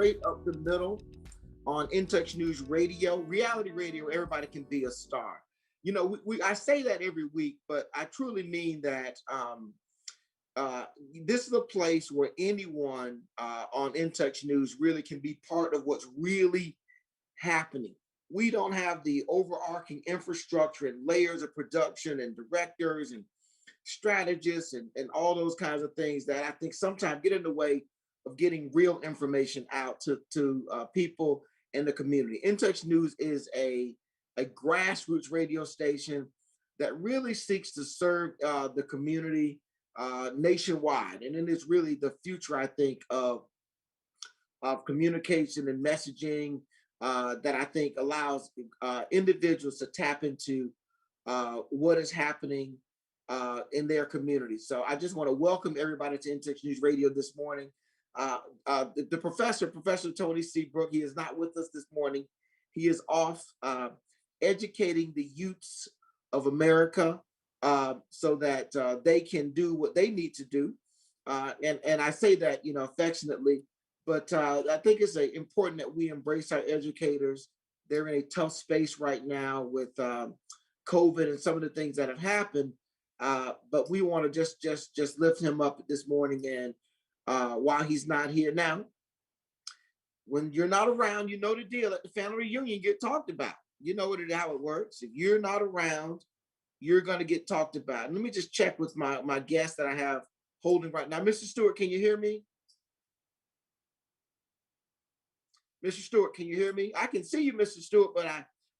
straight up the middle on In Touch News Radio, reality radio. Everybody can be a star. You know, I say that every week, but I truly mean that this is a place where anyone on In Touch News really can be part of what's really happening. We don't have the overarching infrastructure and layers of production and directors and strategists and all those kinds of things that I think sometimes get in the way of getting real information out to people in the community. In Touch News is a grassroots radio station that really seeks to serve the community nationwide. And it is really the future, I think, of communication and messaging that I think allows individuals to tap into what is happening in their community. So I just want to welcome everybody to In Touch News Radio this morning. The Professor Tony Seabrook, he is not with us this morning. He is off educating the youths of America so that they can do what they need to do. And I say that, you know, affectionately, but I think it's important that we embrace our educators. They're in a tough space right now with COVID and some of the things that have happened. But we want to just lift him up this morning. And while he's not here now, when you're not around, you know the deal. At the family reunion, get talked about. You know how it works. If you're not around, you're going to get talked about. And let me just check with my guest that I have holding right now. Mr. Stewart, can you hear me? Mr. Stewart, can you hear me? I can see you, Mr. Stewart, but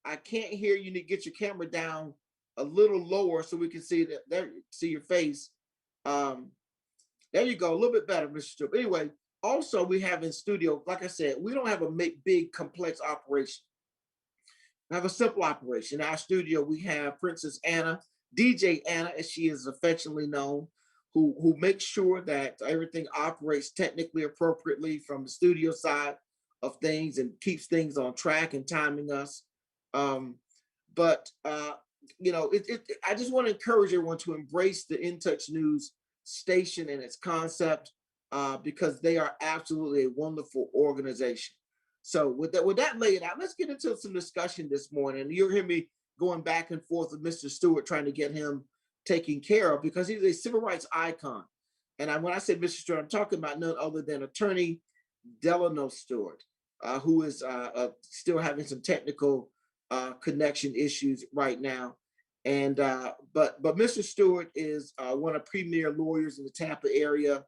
I can't hear you. You need to get your camera down a little lower so we can see that. There, see your face. There you go, a little bit better, Mr. Stewart. Anyway, also we have in studio, like I said, we don't have a big complex operation. We have a simple operation. In our studio, we have Princess Anna, DJ Anna, as she is affectionately known, who makes sure that everything operates technically appropriately from the studio side of things and keeps things on track and timing us. You know, I just want to encourage everyone to embrace the In Touch News station and its concept because they are absolutely a wonderful organization. So with that laid out, let's get into some discussion this morning. You'll hear me going back and forth with Mr. Stewart, trying to get him taken care of because he's a civil rights icon. And when I say Mr. Stewart, I'm talking about none other than Attorney Delano Stewart, who is still having some technical connection issues right now. And but Mr. Stewart is one of the premier lawyers in the Tampa area,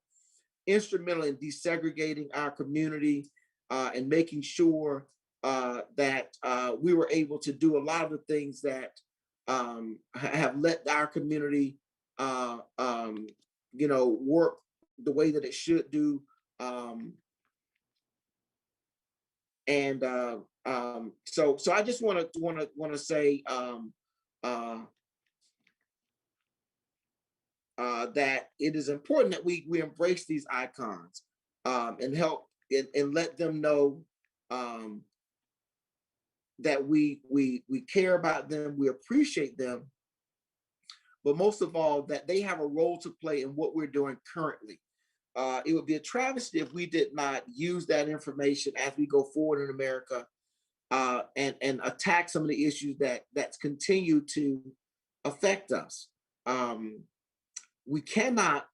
instrumental in desegregating our community and making sure that we were able to do a lot of the things that have let our community, you know, work the way that it should do. So I just want to say that it is important that we embrace these icons and help and let them know that we care about them, we appreciate them, but most of all that they have a role to play in what we're doing currently. It would be a travesty if we did not use that information as we go forward in America and attack some of the issues that's continue to affect us. You cannot,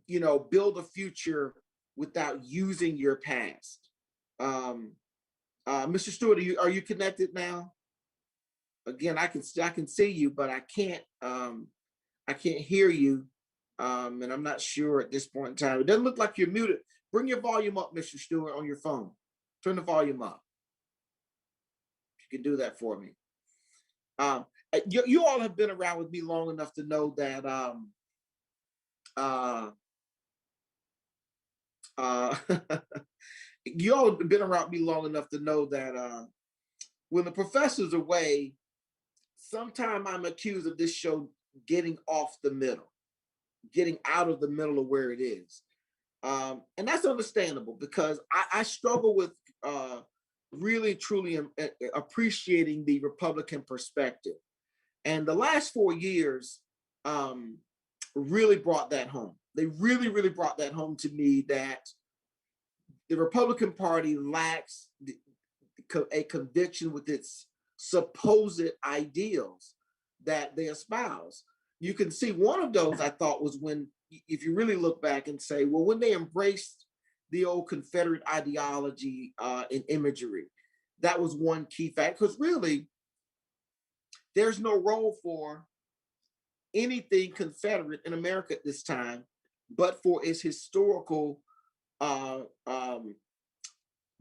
you know, build a future without using your past. Mr. Stewart, are you connected now? Again, I can see you, but I can't hear you. And I'm not sure at this point in time. It doesn't look like you're muted. Bring your volume up, Mr. Stewart, on your phone. Turn the volume up. You can do that for me. You all have been around with me long enough to know that you all have been around me long enough to know that when the professor's away, sometimes I'm accused of this show getting off the middle, getting out of the middle of where it is. And that's understandable because I struggle with really, truly appreciating the Republican perspective. And the last 4 years really brought that home. They really, really brought that home to me that the Republican Party lacks a conviction with its supposed ideals that they espouse. You can see one of those, I thought, was when, if you really look back and say, well, when they embraced the old Confederate ideology and imagery, that was one key fact, because really, there's no role for anything Confederate in America at this time, but for its historical,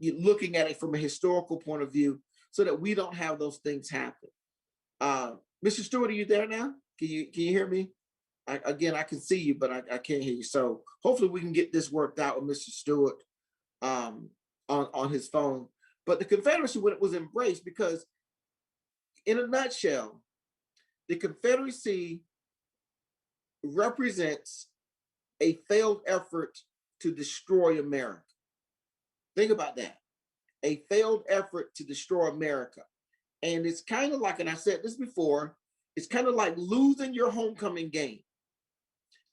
looking at it from a historical point of view, so that we don't have those things happen. Mr. Stewart, are you there now? Can you hear me? Again, I can see you, but I can't hear you. So hopefully we can get this worked out with Mr. Stewart on his phone. But the Confederacy, when it was embraced, because in a nutshell, the Confederacy represents a failed effort to destroy America. Think about that. A failed effort to destroy America. And it's kind of like, and I said this before, it's kind of like losing your homecoming game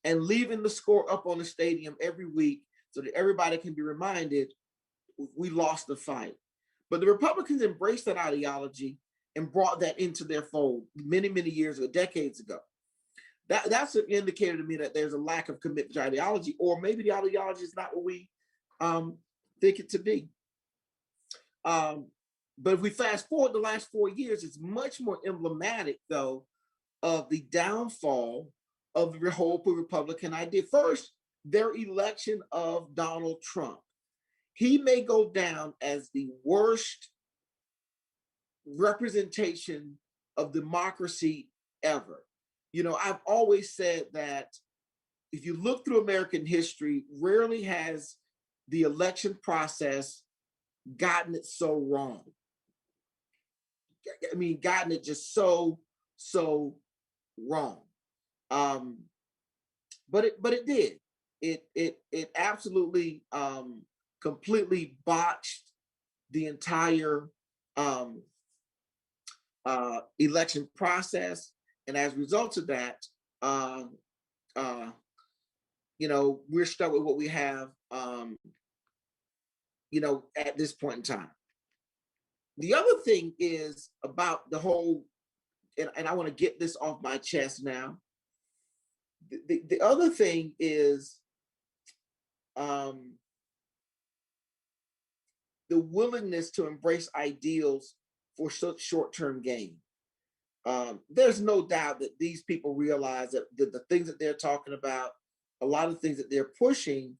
and leaving the score up on the stadium every week so that everybody can be reminded we lost the fight. But the Republicans embraced that ideology and brought that into their fold many, many years ago, decades ago. That's an indicator to me that there's a lack of commitment to ideology, or maybe the ideology is not what we think it to be. But if we fast forward the last 4 years, it's much more emblematic, though, of the downfall of the whole Republican idea. First, their election of Donald Trump. He may go down as the worst representation of democracy ever. You know, I've always said that if you look through American history, rarely has the election process gotten it so wrong. I mean, gotten it just so wrong. But it did. It absolutely completely botched the entire election process, and as a result of that, you know, we're stuck with what we have, you know, at this point in time. The other thing is about the whole, and I want to get this off my chest now. The other thing is the willingness to embrace ideals for such short-term gain. There's no doubt that these people realize that the things that they're talking about, a lot of things that they're pushing,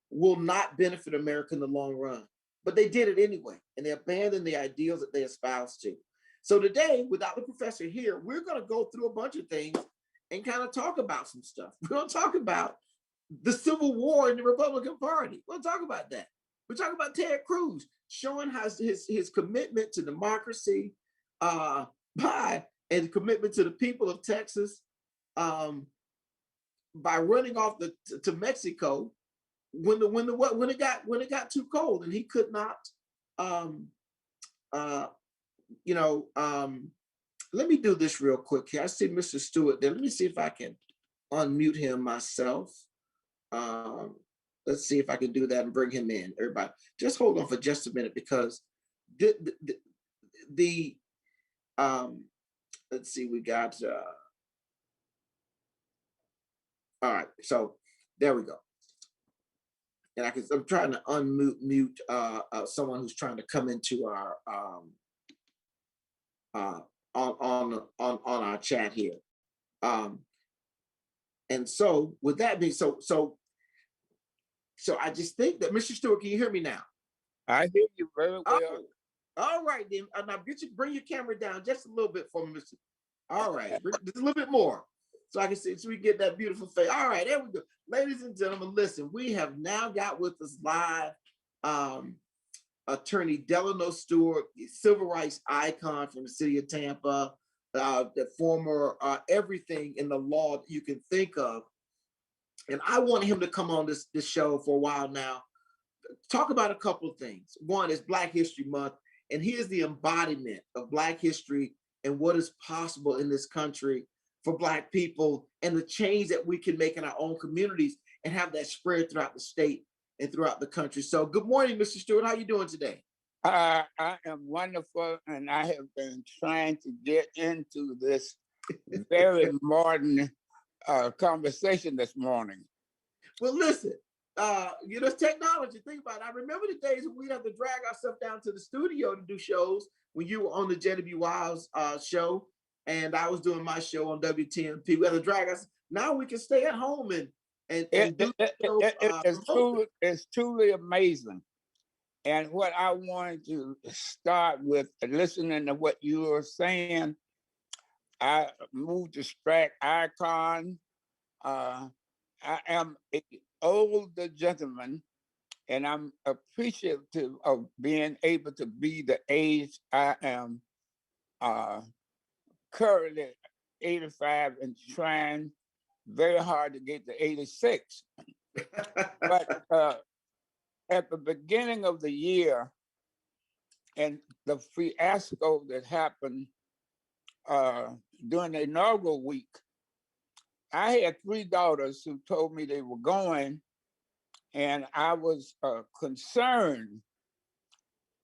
will not benefit America in the long run. But they did it anyway, and they abandoned the ideals that they espoused to. So today, without the professor here, we're going to go through a bunch of things and kind of talk about some stuff. We're going to talk about the Civil War in the Republican Party. We'll talk about that. We're talking about Ted Cruz showing how his commitment to democracy and commitment to the people of Texas by running off to Mexico when it got too cold and he could not let me do this real quick here. I see Mr. Stewart there. Let me see if I can unmute him myself. Let's see if I can do that and bring him in. Everybody, just hold on for just a minute, because let's see, we got all right, so there we go. And I'm trying to unmute someone who's trying to come into our on our chat here. And so with that being so I just think that, Mr. Stewart, can you hear me now? I hear you very well. Oh, all right then. Now bring your camera down just a little bit for me, Mr. All right, just a little bit more, so I can see, so we get that beautiful face. All right, there we go. Ladies and gentlemen, listen, we have now got with us live Attorney Delano Stewart, civil rights icon from the city of Tampa, the former everything in the law that you can think of. And I want him to come on this show for a while now, talk about a couple of things. One is Black History Month, and he is the embodiment of Black history and what is possible in this country for Black people, and the change that we can make in our own communities and have that spread throughout the state and throughout the country. So good morning, Mr. Stewart. How you doing today? I am wonderful, and I have been trying to get into this very modern conversation this morning. Well, listen, technology. Think about it. I remember the days when we'd have to drag ourselves down to the studio to do shows when you were on the JW Wiles show, and I was doing my show on WTMP. We had to drag us. Now we can stay at home and do It's truly amazing. And what I wanted to start with, listening to what you were saying, I moved to Strat Icon. I am an older gentleman, and I'm appreciative of being able to be the age I am currently 85 and trying very hard to get to 86. But at the beginning of the year and the fiasco that happened during the inaugural week, I had 3 daughters who told me they were going, and I was concerned.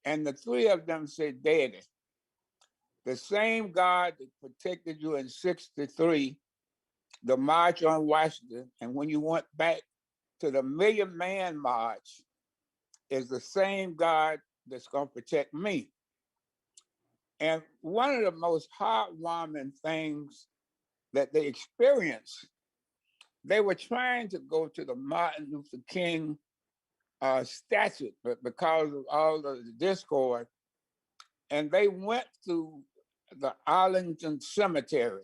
And the 3 of them said, "Daddy, the same God that protected you in '63, the March on Washington, and when you went back to the Million Man March, is the same God that's going to protect me." And one of the most heartwarming things that they experienced, they were trying to go to the Martin Luther King statue, but because of all of the discord, and they went to the Arlington Cemetery.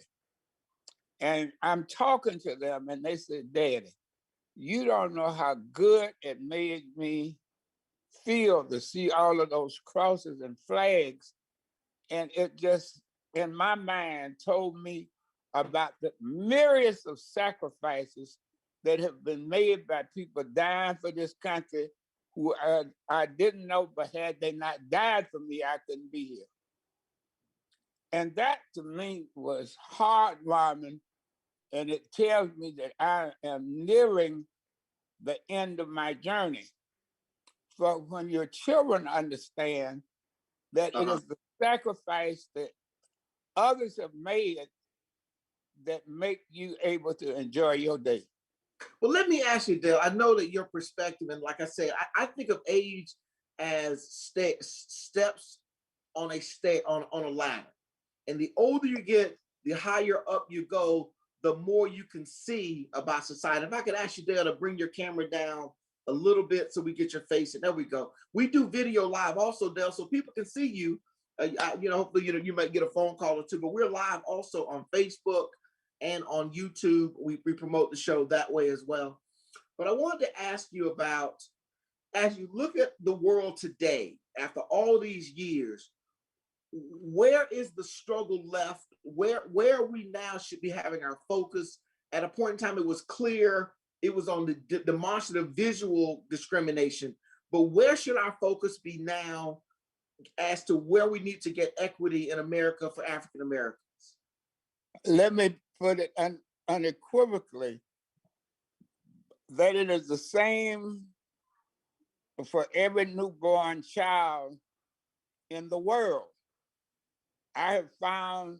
And I'm talking to them, and they said, "Daddy, you don't know how good it made me feel to see all of those crosses and flags." And it just, in my mind, told me about the myriads of sacrifices that have been made by people dying for this country who I didn't know, but had they not died for me, I couldn't be here. And that to me was heartwarming, and it tells me that I am nearing the end of my journey. So when your children understand that it is the sacrifice that others have made that make you able to enjoy your day. Well, let me ask you, Dale. I know that your perspective, and like I say, I think of age as steps on a ladder. And the older you get, the higher up you go, the more you can see about society. If I could ask you, Dale, to bring your camera down a little bit so we get your face, and there we go. We do video live also, Dale, so people can see you. Hopefully, you might get a phone call or two, but we're live also on Facebook and on YouTube. We promote the show that way as well. But I wanted to ask you about, as you look at the world today, after all these years, where is the struggle left? Where we now should be having our focus? At a point in time, it was clear it was on the demonstrative visual discrimination, but where should our focus be now as to where we need to get equity in America for African Americans? Let me put it unequivocally that it is the same for every newborn child in the world. I have found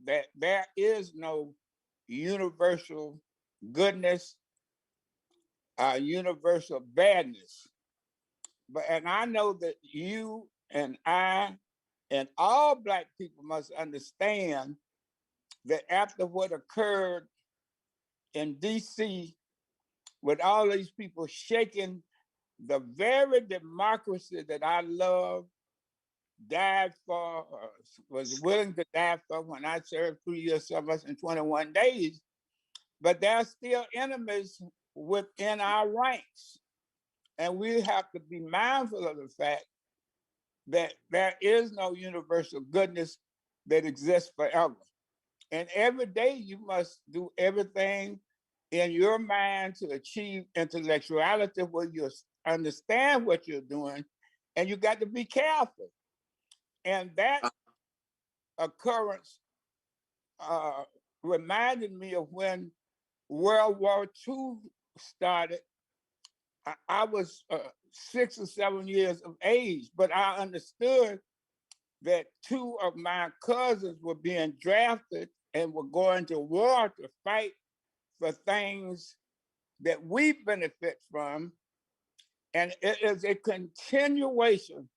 that there is no universal goodness, universal badness. And I know that you and I and all Black people must understand that after what occurred in DC, with all these people shaking the very democracy that I love, died for, was willing to die for when I served 3 years service in 21 days. But there are still enemies within our ranks. And we have to be mindful of the fact that there is no universal goodness that exists forever. And every day you must do everything in your mind to achieve intellectuality where you understand what you're doing, and you got to be careful. And that occurrence reminded me of when World War II started. I was 6 or 7 years of age, but I understood that 2 of my cousins were being drafted and were going to war to fight for things that we benefit from. And it is a continuation.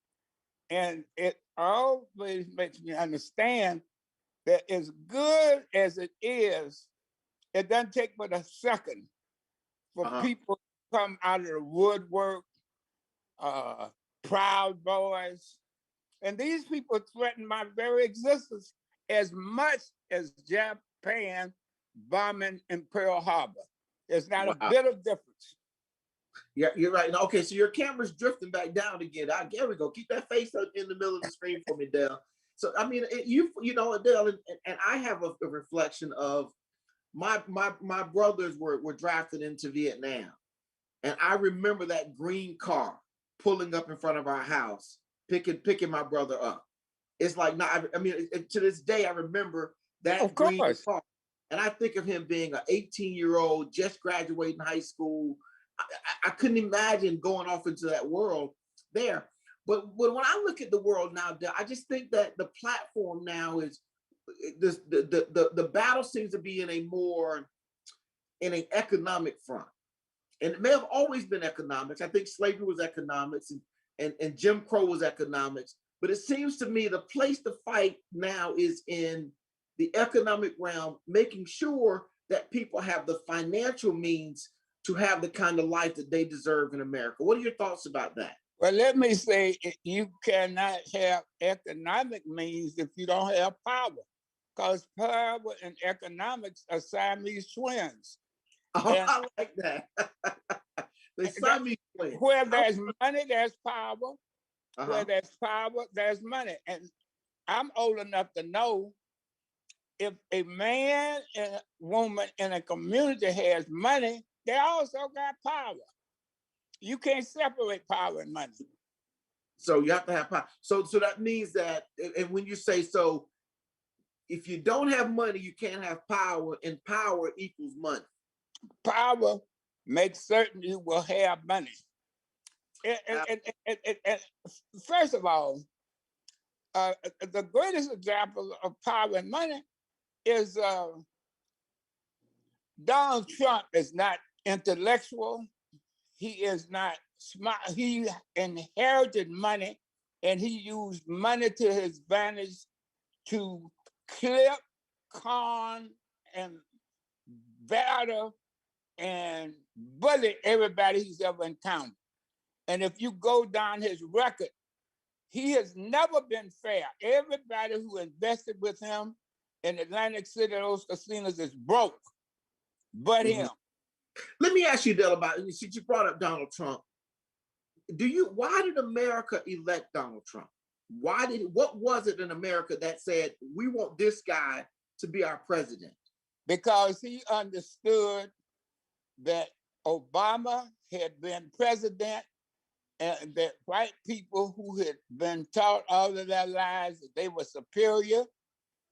And it always makes me understand that as good as it is, it doesn't take but a second for people to come out of the woodwork, Proud Boys. And these people threaten my very existence as much as Japan bombing in Pearl Harbor. There's not a bit of difference. Yeah, you're right. Okay, so your camera's drifting back down again. There we go. Keep that face up in the middle of the screen for me, Dale. So I mean, you know, Dale, and I have a reflection of my brothers were drafted into Vietnam, and I remember that green car pulling up in front of our house, picking my brother up. It's like, I mean, to this day, I remember that green car, and I think of him being an 18-year-old just graduating high school. I couldn't imagine going off into that world there. But when I look at the world now, I just think that the platform now is the battle seems to be in an economic front. And it may have always been economics. I think slavery was economics and Jim Crow was economics. But it seems to me the place to fight now is in the economic realm, making sure that people have the financial means to have the kind of life that they deserve in America. What are your thoughts about that? Well, let me say, you cannot have economic means if you don't have power, because power and economics are Siamese twins. Oh, I like that. The Siamese twins. Where there's money, there's power. Where there's power, there's money. And I'm old enough to know if a man and a woman in a community has money, they also got power. You can't separate power and money. So you have to have power. So that means that, and when you say so, if you don't have money, you can't have power, and power equals money. Power makes certain you will have money. And first of all, the greatest example of power and money is Donald Trump is not intellectual. He is not smart. He inherited money, and he used money to his advantage to clip, con, and batter and bully everybody he's ever encountered. And if you go down his record, he has never been fair. Everybody who invested with him in Atlantic City, those casinos, is broke, but him. Let me ask you, Dale, about, since you brought up Donald Trump, why did America elect Donald Trump? What was it in America that said, we want this guy to be our president? Because he understood that Obama had been president, and that white people who had been taught all of their lives that they were superior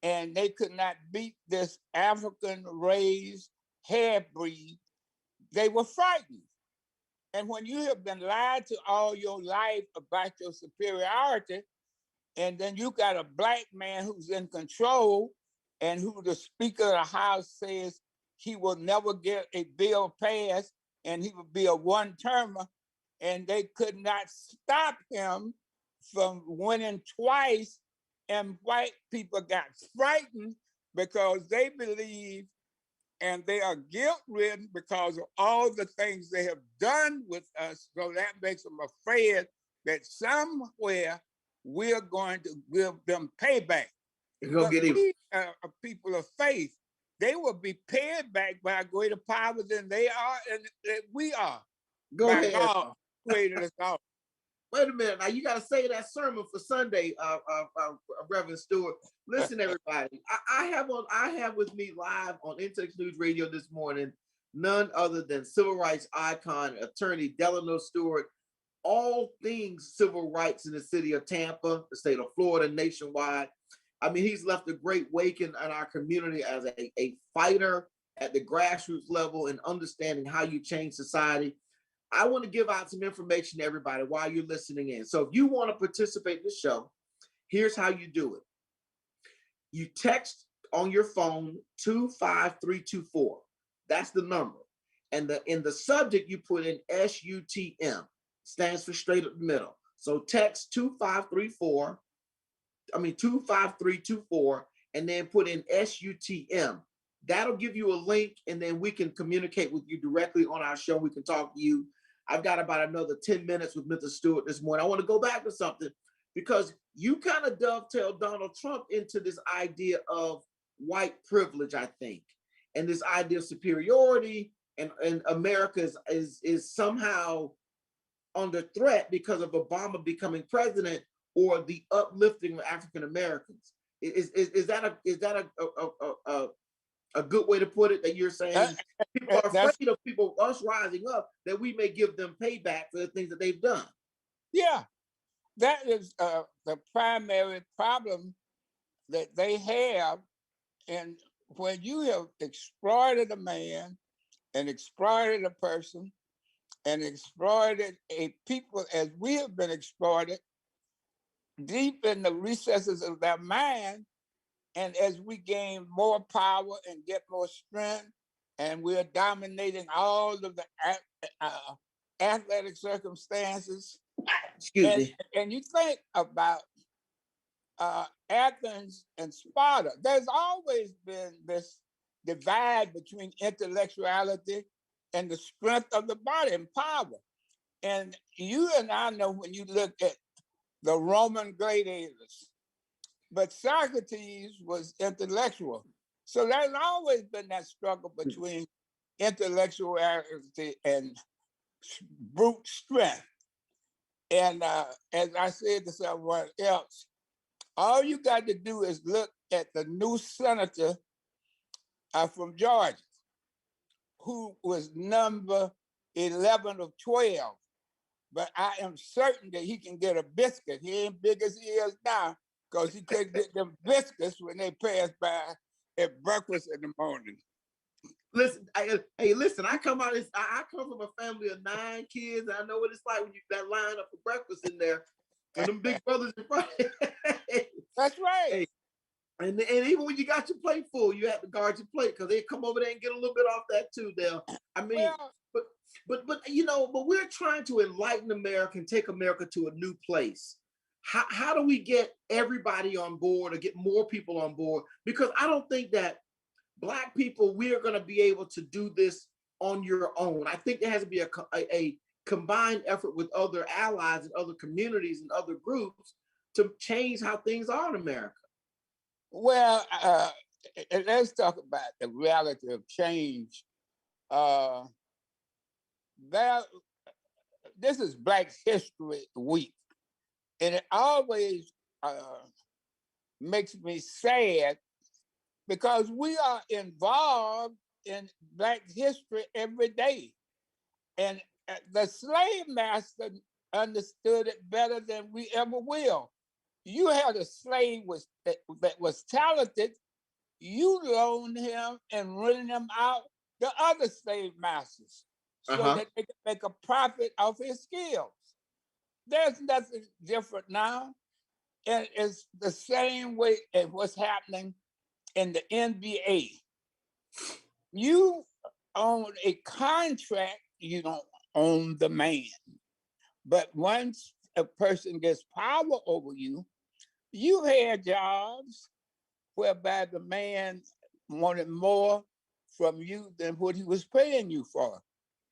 and they could not beat this African-raised half-breed, they were frightened. And when you have been lied to all your life about your superiority, and then you got a black man who's in control and who the Speaker of the House says he will never get a bill passed and he will be a one-termer, and they could not stop him from winning twice, and white people got frightened because they believe, and they are guilt-ridden because of all the things they have done with us. So that makes them afraid that somewhere we're going to give them payback. But we are people of faith. They will be paid back by a greater power than they are and that we are. Go ahead. God created us all. Wait a minute. Now you got to say that sermon for Sunday, Reverend Stewart. Listen, everybody. I have with me live on Intex News Radio this morning none other than civil rights icon, attorney Delano Stewart. All things civil rights in the city of Tampa, the state of Florida, nationwide. I mean, he's left a great wake in our community as a fighter at the grassroots level and understanding how you change society. I want to give out some information to everybody while you're listening in. So if you want to participate in the show, here's how you do it. You text on your phone 25324. That's the number. And in the subject, you put in SUTM, stands for straight up the middle. So text 25324, and then put in SUTM. That'll give you a link, and then we can communicate with you directly on our show. We can talk to you. I've got about another 10 minutes with Mr. Stewart this morning. I want to go back to something, because you kind of dovetail Donald Trump into this idea of white privilege, I think, and this idea of superiority, and America is somehow under threat because of Obama becoming president, or the uplifting of African Americans. Is that a good way to put it? That you're saying people are afraid of us rising up, that we may give them payback for the things that they've done. Yeah, that is the primary problem that they have. And when you have exploited a man and exploited a person and exploited a people as we have been exploited deep in the recesses of their mind, and as we gain more power and get more strength, and we're dominating all of the athletic circumstances. Excuse me. And you think about Athens and Sparta, there's always been this divide between intellectuality and the strength of the body and power. And you and I know, when you look at the Roman gladiators, but Socrates was intellectual. So there's always been that struggle between intellectuality and brute strength. And as I said to someone else, all you got to do is look at the new senator from Georgia, who was number 11 of 12. But I am certain that he can get a biscuit. He ain't big as he is now, because he couldn't get them biscuits when they passed by at breakfast in the morning. Listen, listen, I come from a family of 9 kids. I know what it's like when you that line up for breakfast in there, and them big brothers in front. That's right. Hey, and even when you got your plate full, you have to guard your plate, because they come over there and get a little bit off that too, Dale. I mean, well, but you know, but we're trying to enlighten America and take America to a new place. How do we get everybody on board, or get more people on board? Because I don't think that Black people, we are going to be able to do this on your own. I think there has to be a combined effort with other allies and other communities and other groups to change how things are in America. Well, let's talk about the reality of change. This is Black History Week, and it always makes me sad, because we are involved in Black history every day. And the slave master understood it better than we ever will. You had a slave that was talented, you loaned him and rented him out to other slave masters so that they could make a profit off his skills. There's nothing different now. And it's the same way as what's happening in the NBA. You own a contract, you don't own the man. But once a person gets power over you, you had jobs whereby the man wanted more from you than what he was paying you for.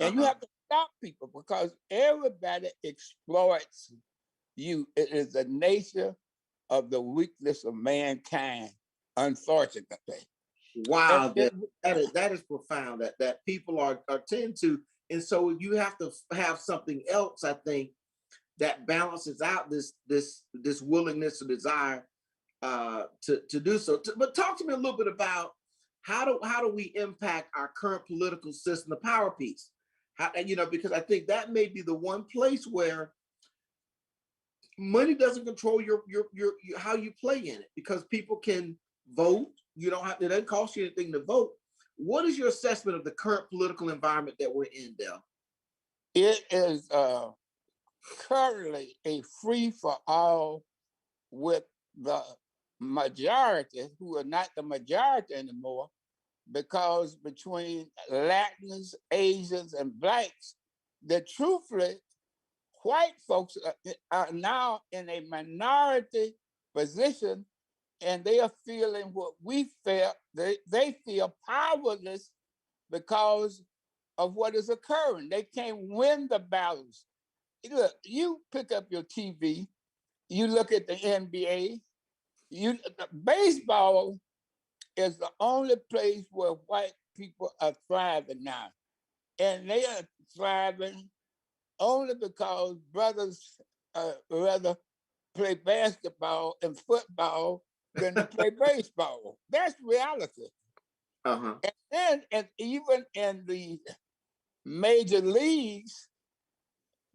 And you have to stop people, because everybody exploits you. It is the nature of the weakness of mankind, unfortunately. Wow, that is profound. That people are tend to, and so you have to have something else, I think, that balances out this willingness or desire to do so. But talk to me a little bit about how do we impact our current political system, the power piece? How, because I think that may be the one place where money doesn't control your how you play in it, because people can vote. You don't have, it doesn't cost you anything to vote. What is your assessment of the current political environment that we're in, Del? It is currently a free for all with the majority, who are not the majority anymore, because between Latins, Asians, and Blacks, that truthfully, white folks are now in a minority position, and they are feeling what we felt. They feel powerless because of what is occurring. They can't win the battles. Look, you pick up your TV, you look at the NBA, baseball is the only place where white people are thriving now. And they are thriving only because brothers rather play basketball and football than to play baseball. That's reality. Uh-huh. And even in the major leagues,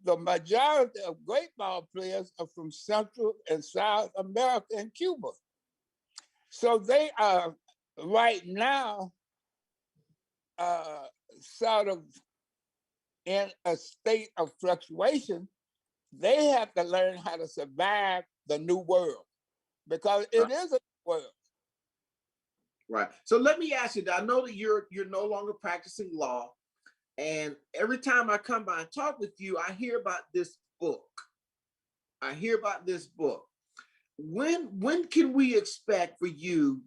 the majority of great ball players are from Central and South America and Cuba. So they are right now sort of in a state of fluctuation. They have to learn how to survive the new world, because it is a world. Right. So let me ask you, I know that you're no longer practicing law, and every time I come by and talk with you, I hear about this book. When can we expect for you?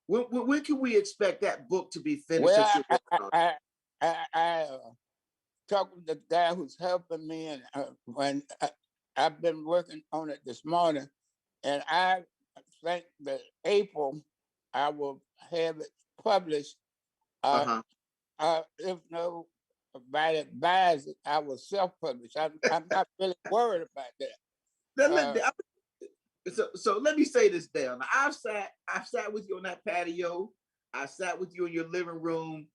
When can we expect that book to be finished? Well, I talked with the guy who's helping me, and when I've been working on it this morning, and I think that April I will have it published. If nobody buys it, I will self-publish. I'm not really worried about that. So let me say this, Dale. Now, I've sat with you on that patio. I sat with you in your living room,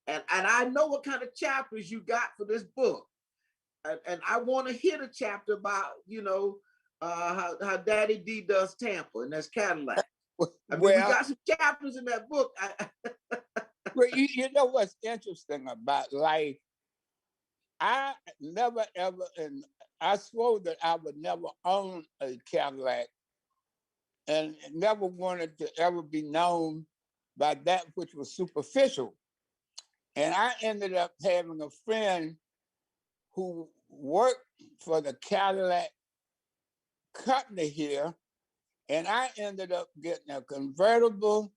and I know what kind of chapters you got for this book. And I want to hit a chapter about, how Daddy D does Tampa, and that's Cadillac. We got some chapters in that book. Well, you know what's interesting about life? I never ever, and I swore that I would never own a Cadillac, and never wanted to ever be known by that which was superficial. And I ended up having a friend who worked for the Cadillac company here, and I ended up getting a convertible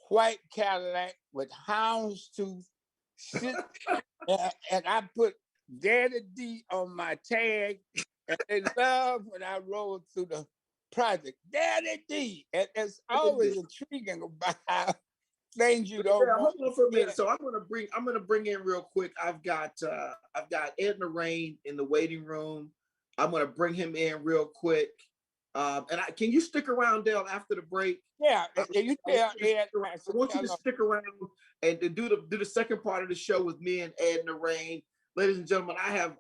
white Cadillac with houndstooth shit, and I put Daddy D on my tag, and they love when I rolled through the project. Daddy D, and it's always intriguing about how things you don't. Yeah, hold on for a minute. So I'm gonna bring in real quick. I've got Edna Rain in the waiting room. I'm gonna bring him in real quick. Can you stick around, Dale, after the break? Yeah, you tell Ed. I want you to stick around and to do the second part of the show with me and Edna Rain. Ladies and gentlemen, I have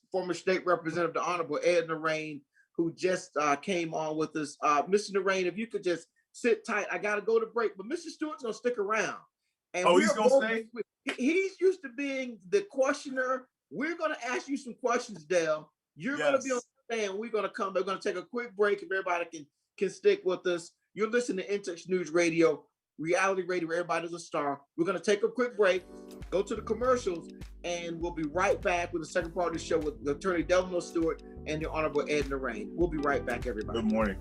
former state representative, the Honorable Edna Rain, who just came on with us. Mr. Rain, if you could just sit tight. I got to go to break, but Mr. Stewart's gonna stick around. And he's gonna stay? He's used to being the questioner. We're gonna ask you some questions, Dale. You're gonna be on the stand. We're gonna come. We're gonna take a quick break if everybody can stick with us. You're listening to In-Touch News Radio, reality radio where everybody's a star. We're gonna take a quick break, go to the commercials, and we'll be right back with the second part of the show with Attorney Delano Stewart and the Honorable Edna Rain. We'll be right back, everybody. Good morning.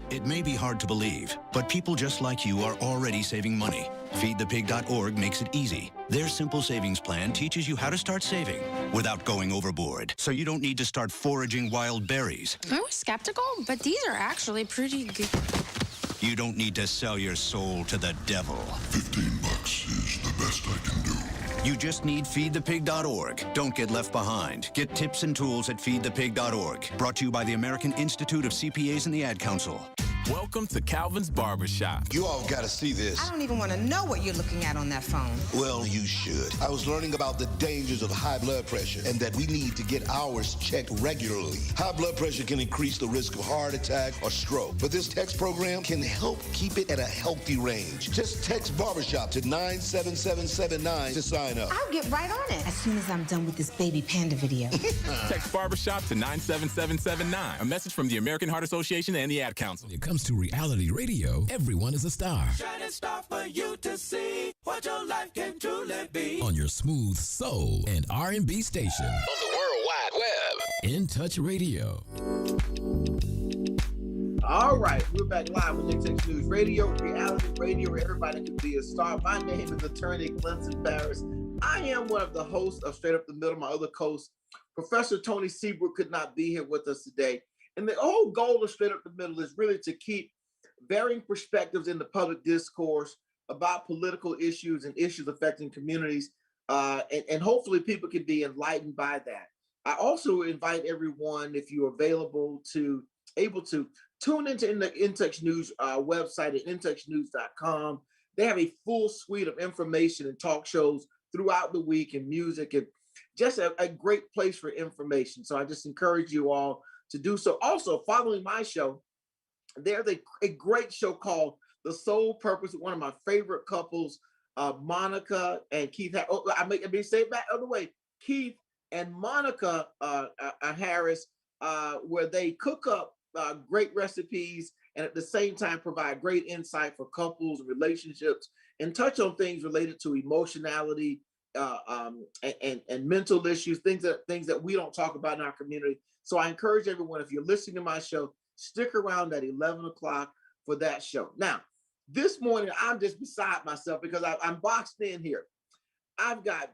It may be hard to believe, but people just like you are already saving money. FeedThePig.org makes it easy. Their simple savings plan teaches you how to start saving without going overboard, so you don't need to start foraging wild berries. I was skeptical, but these are actually pretty good. You don't need to sell your soul to the devil. $15 is the best I can do. You just need FeedThePig.org. Don't get left behind. Get tips and tools at FeedThePig.org. Brought to you by the American Institute of CPAs and the Ad Council. Welcome to Calvin's Barbershop. You all got to see this. I don't even want to know what you're looking at on that phone. Well, you should. I was learning about the dangers of high blood pressure and that we need to get ours checked regularly. High blood pressure can increase the risk of heart attack or stroke, but this text program can help keep it at a healthy range. Just text barbershop to 97779 to sign up. I'll get right on it as soon as I'm done with this baby panda video. Text barbershop to 97779. A message from the American Heart Association and the Ad Council. When it comes to reality radio, everyone is a star. Shining star for you to see what your life can truly be. On your smooth soul and R&B station. On the World Wide Web. In Touch Radio. All right, we're back live with Undeterred News Radio, reality radio where everybody can be a star. My name is Attorney Clint Paris. I am one of the hosts of Straight Up the Middle. My other host, Professor Tony Seabrook, could not be here with us today. And the whole goal of Straight Up the Middle is really to keep varying perspectives in the public discourse about political issues and issues affecting communities. And hopefully people can be enlightened by that. I also invite everyone, if you're able to tune into the InTouch News website at intouchnews.com. They have a full suite of information and talk shows throughout the week and music and just a great place for information. So I just encourage you all to do so. Also, following my show, there's a great show called The Sole Purpose, one of my favorite couples, Monica and Keith. I may say it back the other way. Keith and Monica Harris, where they cook up great recipes and at the same time provide great insight for couples and relationships and touch on things related to emotionality and mental issues, things that we don't talk about in our community. So I encourage everyone, if you're listening to my show, stick around at 11 o'clock for that show. Now, this morning, I'm just beside myself because I'm boxed in here. I've got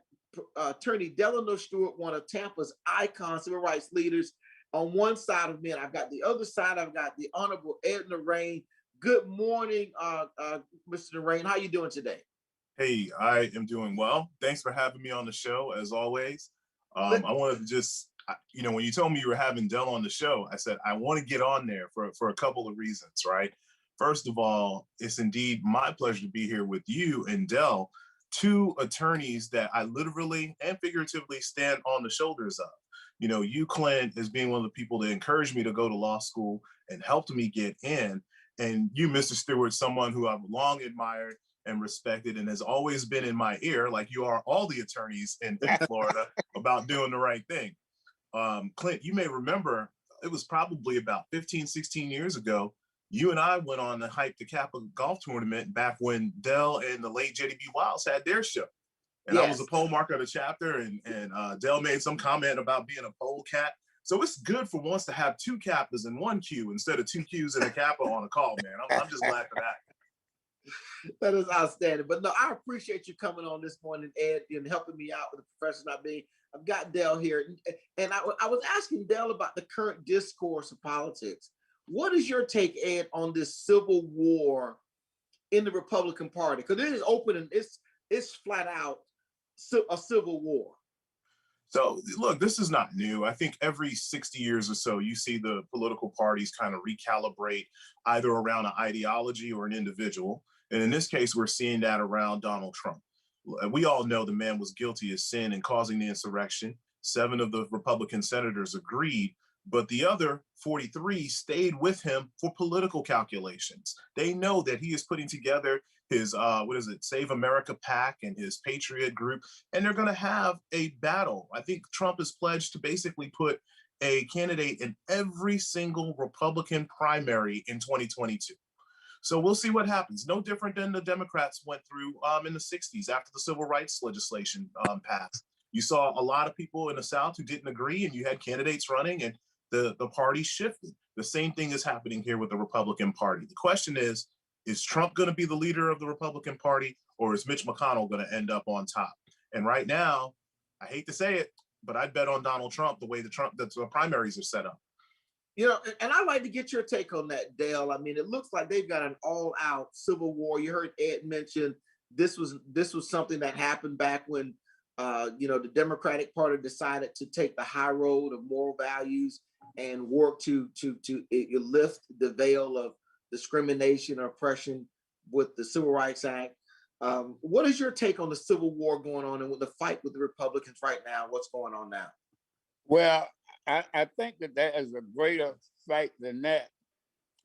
Attorney Delano Stewart, one of Tampa's icon civil rights leaders, on one side of me, and I've got the other side. I've got the Honorable Ed Narain. Good morning, Mr. Narain. How you doing today? Hey, I am doing well. Thanks for having me on the show, as always. I wanted to just, when you told me you were having Del on the show, I said, I want to get on there for a couple of reasons, right? First of all, it's indeed my pleasure to be here with you and Del, two attorneys that I literally and figuratively stand on the shoulders of. You, Clint, as being one of the people that encouraged me to go to law school and helped me get in. And you, Mr. Stewart, someone who I've long admired and respected and has always been in my ear, like you are all the attorneys in Florida, about doing the right thing. Clint, you may remember, it was probably about 15, 16 years ago, you and I went on the Hype the Kappa golf tournament back when Del and the late JDB Wiles had their show. And yes. I was a poll marker of the chapter, and Del made some comment about being a poll cat. So it's good for once to have two Kappas in one queue instead of two queues and a Kappa on a call, man. I'm just glad for that. That is outstanding. But no, I appreciate you coming on this morning, Ed, and helping me out with the professor not being. I've got Del here. And I was asking Del about the current discourse of politics. What is your take, Ed, on this civil war in the Republican Party? Because it is open and it's flat out a civil war. So look, this is not new. I think every 60 years or so, you see the political parties kind of recalibrate either around an ideology or an individual. And in this case, we're seeing that around Donald Trump. We all know the man was guilty of sin in causing the insurrection. 7 of the Republican senators agreed, but the other 43 stayed with him for political calculations. They know that he is putting together his, Save America PAC and his Patriot group, and they're going to have a battle. I think Trump has pledged to basically put a candidate in every single Republican primary in 2022. So we'll see what happens. No different than the Democrats went through in the 60s after the civil rights legislation passed. You saw a lot of people in the South who didn't agree, and you had candidates running, and the party shifted. The same thing is happening here with the Republican Party. The question is Trump going to be the leader of the Republican Party, or is Mitch McConnell going to end up on top? And right now, I hate to say it, but I'd bet on Donald Trump the way the primaries are set up. And I'd like to get your take on that, Dale. I mean, it looks like they've got an all-out civil war. You heard Ed mention this was something that happened back when the Democratic Party decided to take the high road of moral values and work to lift the veil of discrimination or oppression with the Civil Rights Act. What is your take on the Civil War going on and with the fight with the Republicans right now? What's going on now? Well, I think that there is a greater fight than that.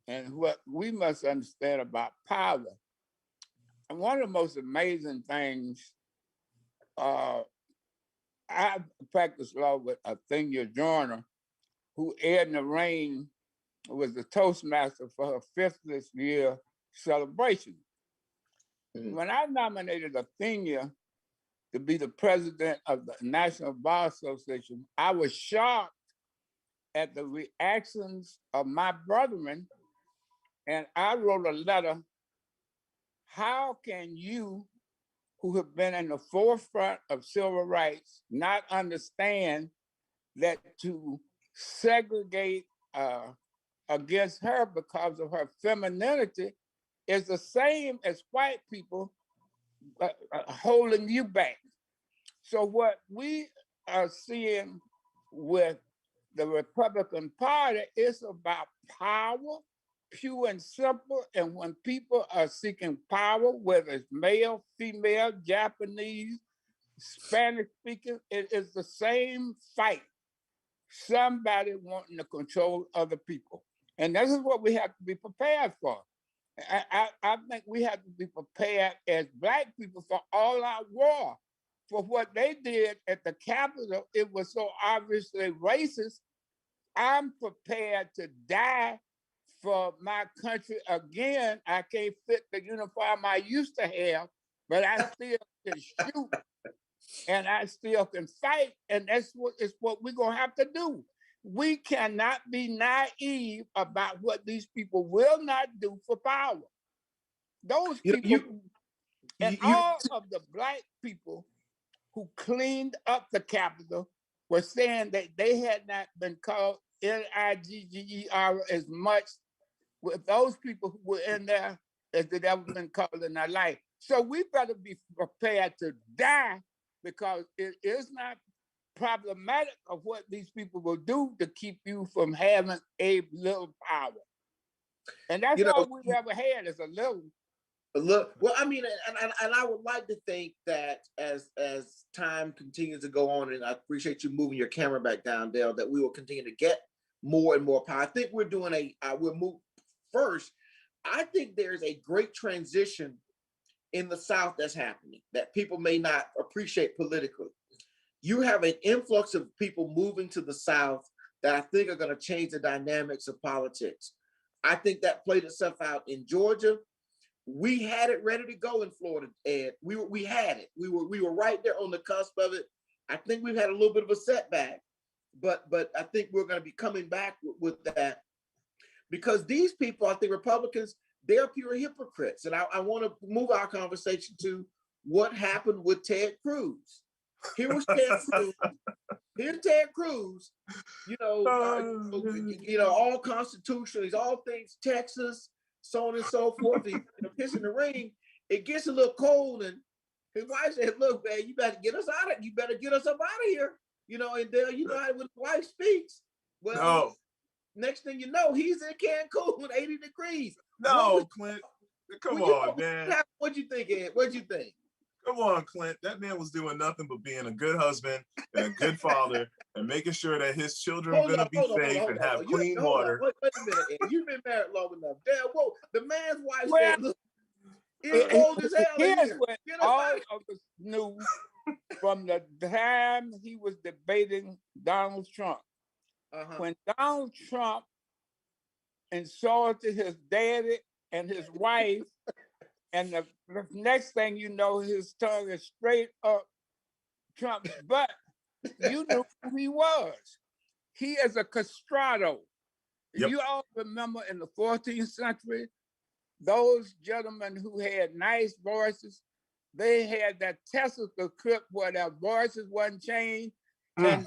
And what we must understand about power, and one of the most amazing things, I practiced law with Athenia Joyner, who Edna Rain was the Toastmaster for her 50th year celebration. Mm-hmm. When I nominated Athenia to be the president of the National Bar Association, I was shocked at the reactions of my brethren, and I wrote a letter. How can you, who have been in the forefront of civil rights, not understand that to segregate against her because of her femininity is the same as white people holding you back? So what we are seeing with the Republican Party is about power, pure and simple. And when people are seeking power, whether it's male, female, Japanese, Spanish speaking, it is the same fight. Somebody wanting to control other people. And this is what we have to be prepared for. I think we have to be prepared as Black people for all our war. For what they did at the Capitol, it was so obviously racist. I'm prepared to die for my country again. I can't fit the uniform I used to have, but I still can shoot and I still can fight. And that's what we're going to have to do. We cannot be naive about what these people will not do for power. Those people, all of the Black people who cleaned up the Capitol were saying that they had not been called L-I-G-G-E-R as much with those people who were in there as they'd ever been called in their life. So we better be prepared to die, because it is not problematic of what these people will do to keep you from having a little power. And that's all we've ever had is a little. Look, well, I mean, and I would like to think that as time continues to go on, and I appreciate you moving your camera back down, Dale, that we will continue to get more and more power. I think we're doing we'll move first. I think there's a great transition in the South that's happening that people may not appreciate politically. You have an influx of people moving to the South that I think are going to change the dynamics of politics. I think that played itself out in Georgia. We had it ready to go in Florida, Ed. We had it. We were right there on the cusp of it. I think we've had a little bit of a setback, but I think we're going to be coming back with that, because these people, I think Republicans, they're pure hypocrites. And I want to move our conversation to what happened with Ted Cruz. Here was Ted Cruz. Here's Ted Cruz. All constitutional. He's all things Texas, so on and so forth. He's pissing the ring. It gets a little cold, and his wife said, "Look, man, you better get us out of. You better get us up out of here." And Dale, you know how when his wife speaks. Well, next thing you know, he's in Cancun with 80 degrees. No, Clint, come on, man. What'd you think, Ed? What'd you think? Come on, Clint. That man was doing nothing but being a good husband and a good father and making sure that his children are going to be safe and have clean water. Wait a minute, Ed. You've been married long enough. Damn, whoa. The man's wife said, "Look, it's cold as hell in Here's here." what all of us knew from the time he was debating Donald Trump. When Donald Trump insulted his daddy and his wife, and the next thing you know, his tongue is straight up Trump's butt. You knew who he was. He is a castrato. Yep. You all remember in the 14th century, those gentlemen who had nice voices, they had that testicle clip where their voices wasn't changed. And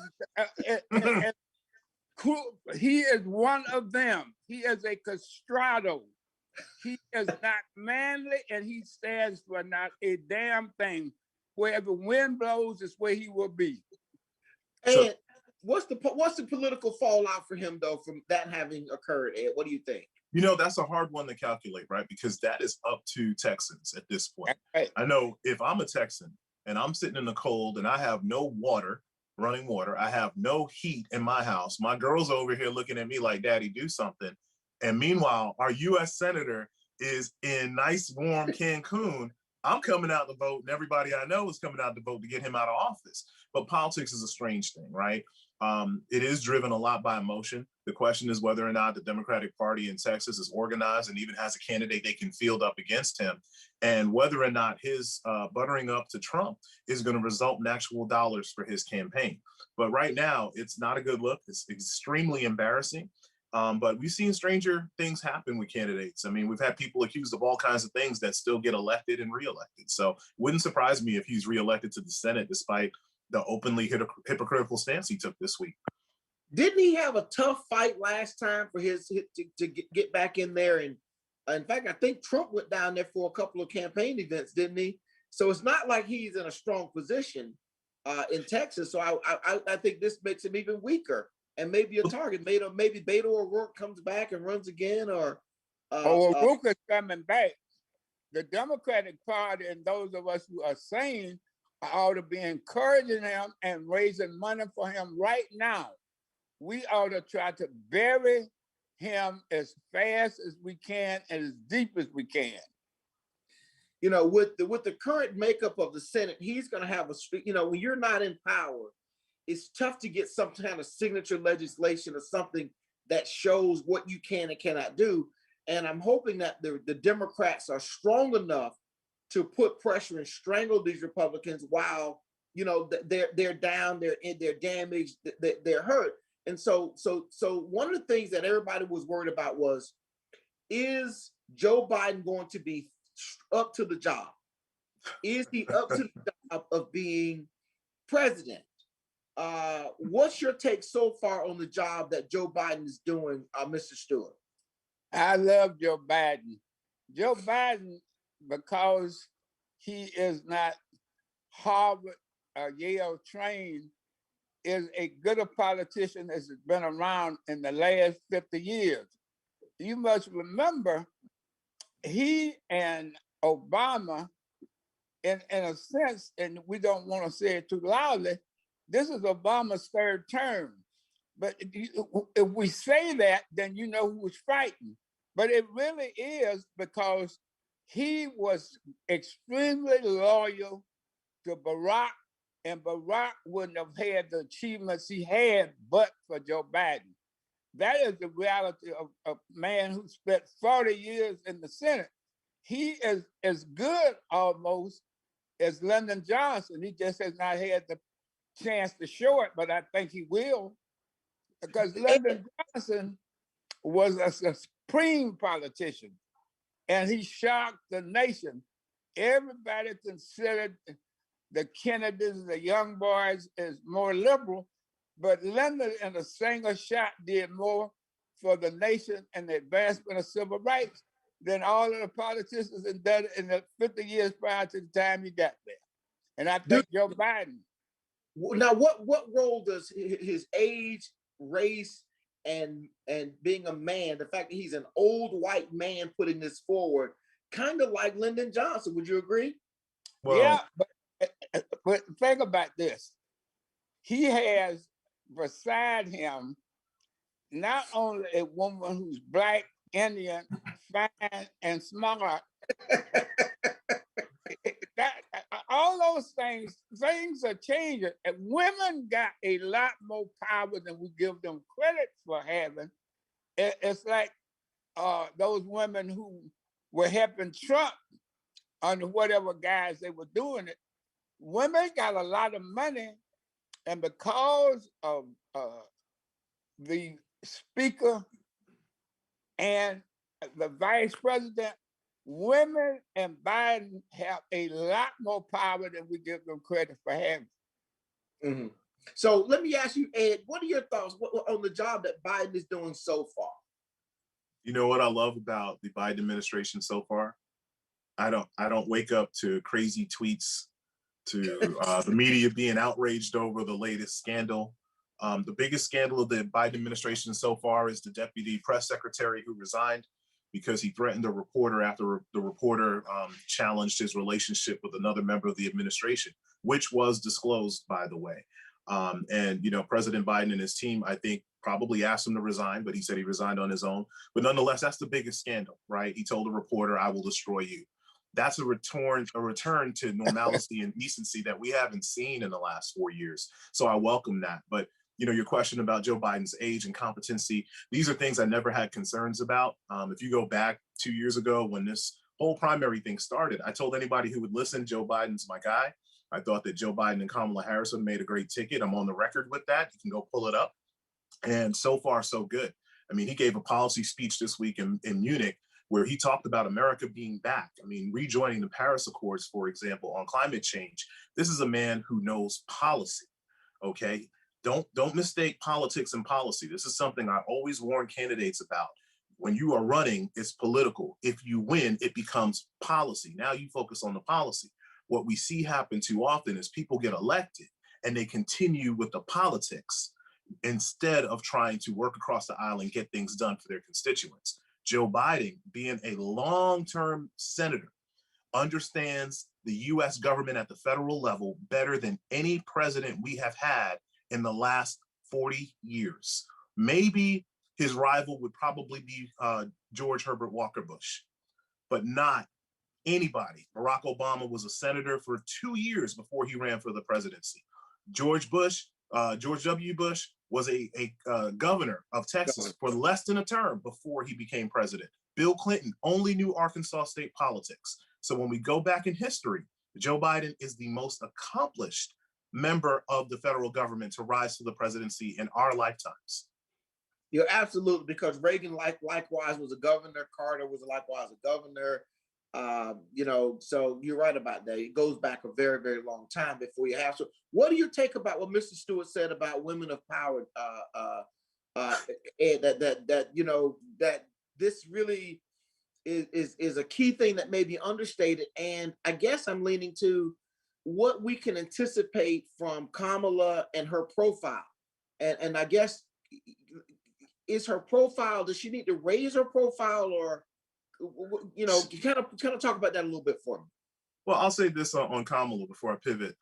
he is one of them. He is a castrato. He is not manly, and he stands for not a damn thing. Wherever the wind blows is where he will be. And what's the political fallout for him, though, from that having occurred, Ed? What do you think? You know, that's a hard one to calculate, right? Because that is up to Texans at this point. Right. I know if I'm a Texan and I'm sitting in the cold and I have no water, running water, I have no heat in my house. My girl's over here looking at me like, Daddy, do something. And meanwhile, our US Senator is in nice, warm Cancun. I'm coming out to vote, and everybody I know is coming out to vote to get him out of office. But politics is a strange thing, right? It is driven a lot by emotion. The question is whether or not the Democratic Party in Texas is organized and even has a candidate they can field up against him, and whether or not his buttering up to Trump is going to result in actual dollars for his campaign. But right now, it's not a good look. It's extremely embarrassing. But we've seen stranger things happen with candidates. I mean, we've had people accused of all kinds of things that still get elected and reelected. So it wouldn't surprise me if he's reelected to the Senate despite the openly hypocritical stance he took this week. Didn't he have a tough fight last time for to get back in there? And in fact, I think Trump went down there for a couple of campaign events, didn't he? So it's not like he's in a strong position in Texas. So I think this makes him even weaker and maybe a target. Maybe Beto O'Rourke comes back and runs again, or O'Rourke is coming back. The Democratic Party and those of us who are sane ought to be encouraging him and raising money for him right now. We ought to try to bury him as fast as we can and as deep as we can. You know, with the current makeup of the Senate, he's going to have when you're not in power, it's tough to get some kind of signature legislation or something that shows what you can and cannot do. And I'm hoping that the Democrats are strong enough to put pressure and strangle these Republicans while, they're down, they're damaged, they're hurt. And so one of the things that everybody was worried about was, is Joe Biden going to be up to the job? Is he up to the job of being president? What's your take so far on the job that Joe Biden is doing, Mr. Stewart? I love Joe Biden. Joe Biden, because he is not Harvard or Yale trained, is a good a politician as has been around in the last 50 years. You must remember, he and Obama, in a sense, and we don't want to say it too loudly, this is Obama's third term. But if we say that, then you know who's fighting. But it really is because he was extremely loyal to Barack, and Barack wouldn't have had the achievements he had but for Joe Biden. That is the reality of a man who spent 40 years in the Senate. He is as good almost as Lyndon Johnson. He just has not had the chance to show it, but I think he will, because Lyndon Johnson was a supreme politician and he shocked the nation. Everybody considered the Kennedys, the young boys, as more liberal, but Lyndon in a single shot did more for the nation and the advancement of civil rights than all of the politicians had done in the 50 years prior to the time he got there. And I think Joe Biden. Now, what role does his age, race, and being a man, the fact that he's an old white man putting this forward, kind of like Lyndon Johnson, would you agree? Well, yeah, but think about this. He has beside him not only a woman who's Black, Indian, fine, and smart. All those things are changing. And women got a lot more power than we give them credit for having. It's like those women who were helping Trump under whatever guise they were doing it. Women got a lot of money, and because of the speaker and the vice president, women and Biden have a lot more power than we give them credit for having. Mm-hmm. So let me ask you, Ed, what are your thoughts on the job that Biden is doing so far? You know what I love about the Biden administration so far? I don't wake up to crazy tweets, to the media being outraged over the latest scandal. The biggest scandal of the Biden administration so far is the deputy press secretary who resigned. because he threatened a reporter after the reporter challenged his relationship with another member of the administration, which was disclosed, by the way. And, President Biden and his team, I think, probably asked him to resign, but he said he resigned on his own. But nonetheless, that's the biggest scandal, right? He told a reporter, "I will destroy you." That's a return to normalcy and decency that we haven't seen in the last 4 years. So I welcome that. But your question about Joe Biden's age and competency, these are things I never had concerns about. If you go back 2 years ago when this whole primary thing started, I told anybody who would listen, Joe Biden's my guy. I thought that Joe Biden and Kamala Harris would made a great ticket. I'm on the record with that. You can go pull it up. And so far, so good. I mean, he gave a policy speech this week in Munich where he talked about America being back. I mean, rejoining the Paris Accords, for example, on climate change. This is a man who knows policy, okay? Don't mistake politics and policy. This is something I always warn candidates about. When you are running, it's political. If you win, it becomes policy. Now you focus on the policy. What we see happen too often is people get elected and they continue with the politics instead of trying to work across the aisle and get things done for their constituents. Joe Biden, being a long-term senator, understands the US government at the federal level better than any president we have had in the last 40 years. Maybe his rival would probably be George Herbert Walker Bush, but not anybody. Barack Obama was a senator for 2 years before he ran for the presidency. George W. Bush was a governor of Texas for less than a term before he became president. Bill Clinton only knew Arkansas state politics. So when we go back in history, Joe Biden is the most accomplished member of the federal government to rise to the presidency in our lifetimes. You're absolutely, because Reagan likewise was a governor, Carter was likewise a governor. So you're right about that. It goes back a very, very long time before you have. So what do you take about what Mr. Stewart said about women of power? That this really is a key thing that may be understated. And I guess I'm leaning to what we can anticipate from Kamala and her profile. And I guess, is her profile, does she need to raise her profile, or kind of talk about that a little bit for me? Well, I'll say this on Kamala before I pivot.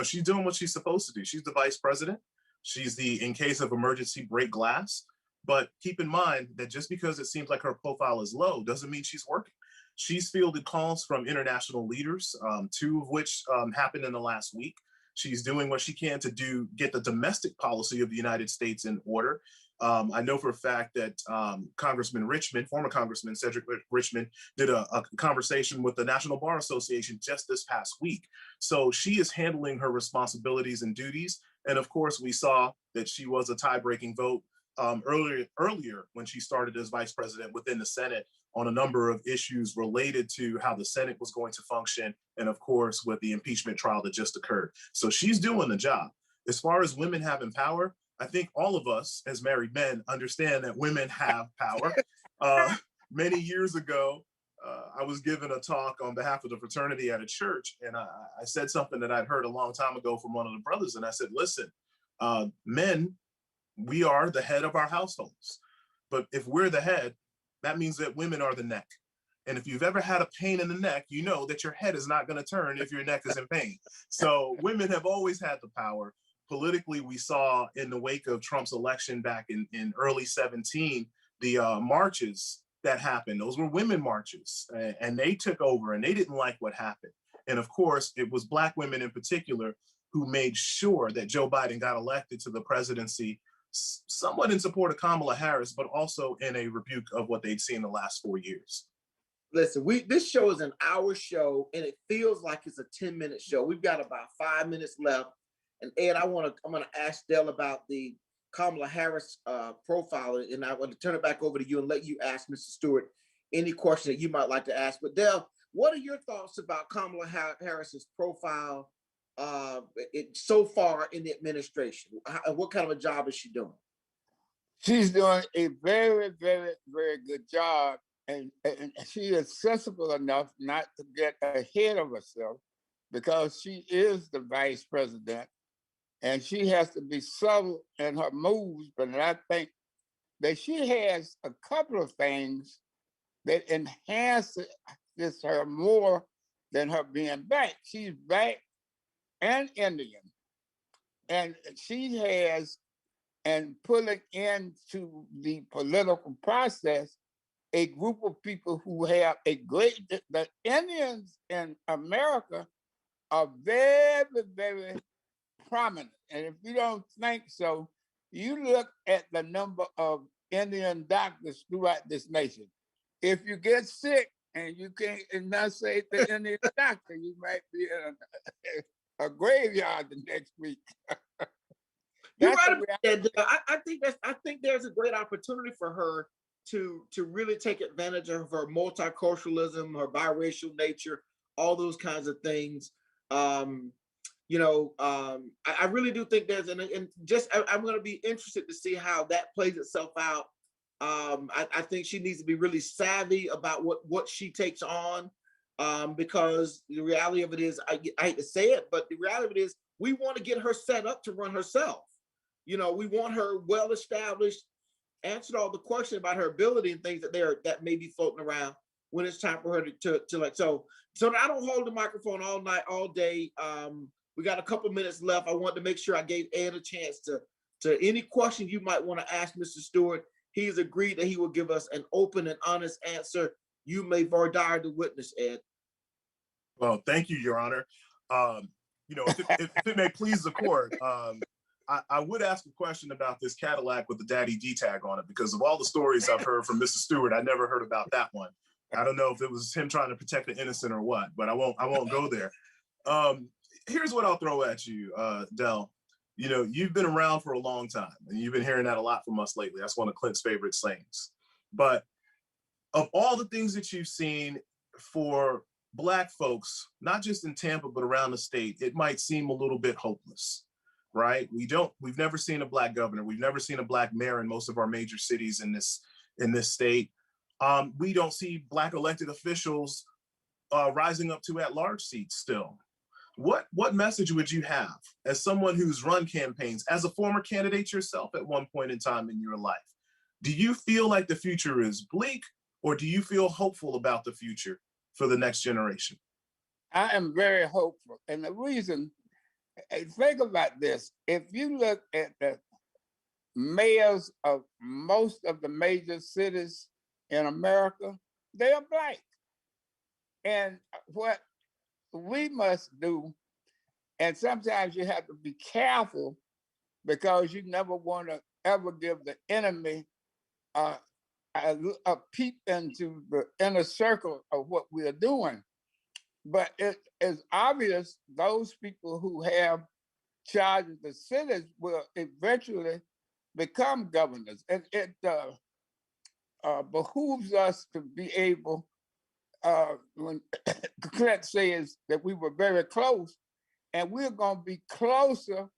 She's doing what she's supposed to do. She's the vice president. She's the, in case of emergency, break glass. But keep in mind that just because it seems like her profile is low doesn't mean she's working. She's fielded calls from international leaders, 2 of which happened in the last week. She's doing what she can to get the domestic policy of the United States in order. I know for a fact that former Congressman Cedric Richmond, did a conversation with the National Bar Association just this past week. So she is handling her responsibilities and duties. And of course, we saw that she was a tie-breaking vote earlier when she started as vice president within the Senate on a number of issues related to how the Senate was going to function, and of course, with the impeachment trial that just occurred. So she's doing the job. As far as women having power, I think all of us as married men understand that women have power. Many years ago, I was given a talk on behalf of the fraternity at a church, and I said something that I'd heard a long time ago from one of the brothers, and I said, listen, men, we are the head of our households. But if we're the head, that means that women are the neck. And if you've ever had a pain in the neck, you know that your head is not going to turn if your neck is in pain. So women have always had the power. Politically, we saw in the wake of Trump's election back in early 17, the marches that happened, those were women marches, and they took over and they didn't like what happened. And of course, it was Black women in particular who made sure that Joe Biden got elected to the presidency, somewhat in support of Kamala Harris, but also in a rebuke of what they'd seen the last 4 years. Listen, this show is an hour show, and it feels like it's a 10-minute show. We've got about 5 minutes left. And Ed, I'm gonna ask Del about the Kamala Harris profile, and I want to turn it back over to you and let you ask Mr. Stewart any question that you might like to ask. But Del, what are your thoughts about Kamala Harris's profile so far in the administration? What kind of a job is she doing? She's doing a very, very, very good job, and she is sensible enough not to get ahead of herself, because she is the vice president. And she has to be subtle in her moves, but I think that she has a couple of things that enhances her more than her being black. She's black and Indian. And she has, and pulling into the political process, a group of people who have the Indians in America are very, very prominent. And if you don't think so, you look at the number of Indian doctors throughout this nation. If you get sick and you can't enunciate the Indian doctor, you might be in a graveyard the next week. You're right about that. I think there's a great opportunity for her to really take advantage of her multiculturalism, her biracial nature, all those kinds of things. I really do think there's I'm going to be interested to see how that plays itself out. I think she needs to be really savvy about what she takes on, because the reality of it is, I hate to say it, but the reality of it is, we want to get her set up to run herself. We want her well established, answered all the questions about her ability and things that may be floating around when it's time for her to like. So I don't hold the microphone all night, all day. We got a couple minutes left. I wanted to make sure I gave Ed a chance to any questions you might want to ask Mr. Stewart. He's agreed that he will give us an open and honest answer. You may desire to witness, Ed. Well, thank you, Your Honor. If it may please the court, I would ask a question about this Cadillac with the Daddy D tag on it, because of all the stories I've heard from Mr. Stewart, I never heard about that one. I don't know if it was him trying to protect the innocent or what, but I won't go there. Here's what I'll throw at you, Del. You've been around for a long time, and you've been hearing that a lot from us lately. That's one of Clint's favorite sayings. But of all the things that you've seen for Black folks, not just in Tampa, but around the state, it might seem a little bit hopeless, right? We've never seen a Black governor. We've never seen a Black mayor in most of our major cities in this state. We don't see Black elected officials rising up to at-large seats still. What message would you have as someone who's run campaigns, as a former candidate yourself at one point in time in your life? Do you feel like the future is bleak, or do you feel hopeful about the future for the next generation? I am very hopeful. And the reason, think about this. If you look at the mayors of most of the major cities in America, they are Black. And what we must do, and sometimes you have to be careful, because you never want to ever give the enemy a peep into the inner circle of what we are doing. But it is obvious those people who have charge of the cities will eventually become governors. And it behooves us to be able, when Clint says that we were very close, and we're going to be closer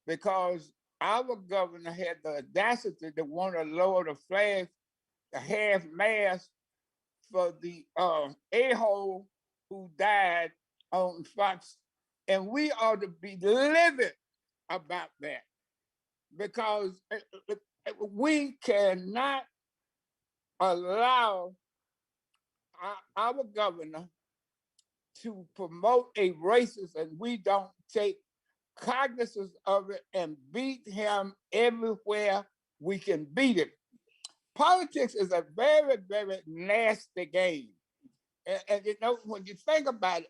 because our governor had the audacity to want to lower the flag to half-mast for the a-hole who died on Fox. And we ought to be livid about that, because we cannot allow our governor to promote a racist, and we don't take cognizance of it and beat him everywhere we can beat him. Politics is a very, very nasty game. And when you think about it,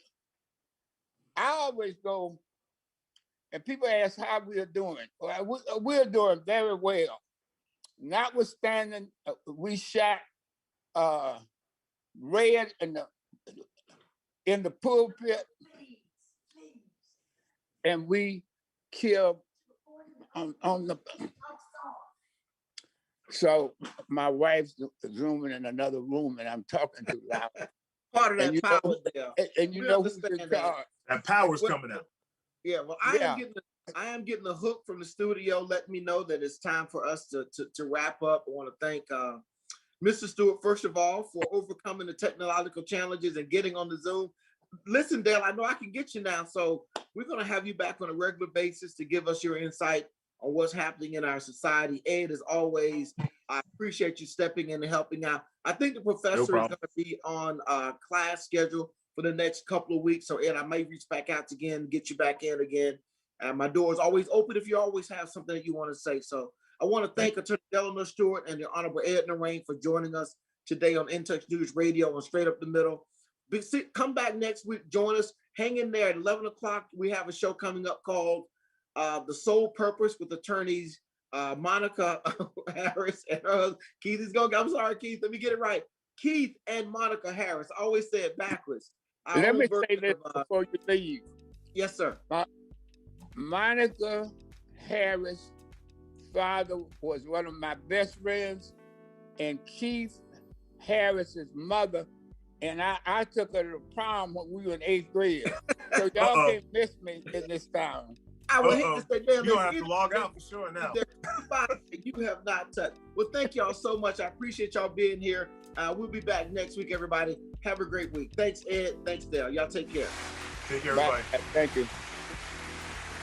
I always go, and people ask how we are doing. Well, we're doing very well. Notwithstanding, we shot Red in the pulpit, and we killed on the. So my wife's zooming in another room, and I'm talking too loud. Part of that power there. And you know who's in charge. That power's coming out. Yeah, well, I am getting a hook from the studio, letting me know that it's time for us to wrap up. I want to thank Mr. Stewart, first of all, for overcoming the technological challenges and getting on the Zoom. Listen, Dale, I know I can get you now, so we're going to have you back on a regular basis to give us your insight on what's happening in our society. Ed, as always, I appreciate you stepping in and helping out. I think the professor is going to be on class schedule for the next couple of weeks. So Ed, I may reach back out again, get you back in again. And my door is always open if you always have something that you want to say. So I want to thank Attorney Delano Stewart and the Honorable Ed Rain for joining us today on In Touch News Radio on Straight Up the Middle. Come back next week, join us, hang in there at 11 o'clock. We have a show coming up called The Sole Purpose with attorneys Monica Harris and Keith is going. I'm sorry, Keith. Let me get it right. Keith and Monica Harris. I always say it backwards. Let me say this before you leave. Yes, sir. Monica Harris' father was one of my best friends, and Keith Harris's mother, and I took her to the prom when we were in 8th grade. So y'all can't miss me in this town. I would hate to say, man, you have to log out for sure now. You have not touched. Well, thank y'all so much. I appreciate y'all being here. We'll be back next week, everybody. Have a great week. Thanks, Ed. Thanks, Dale. Y'all take care. Take care, everybody. Thank you.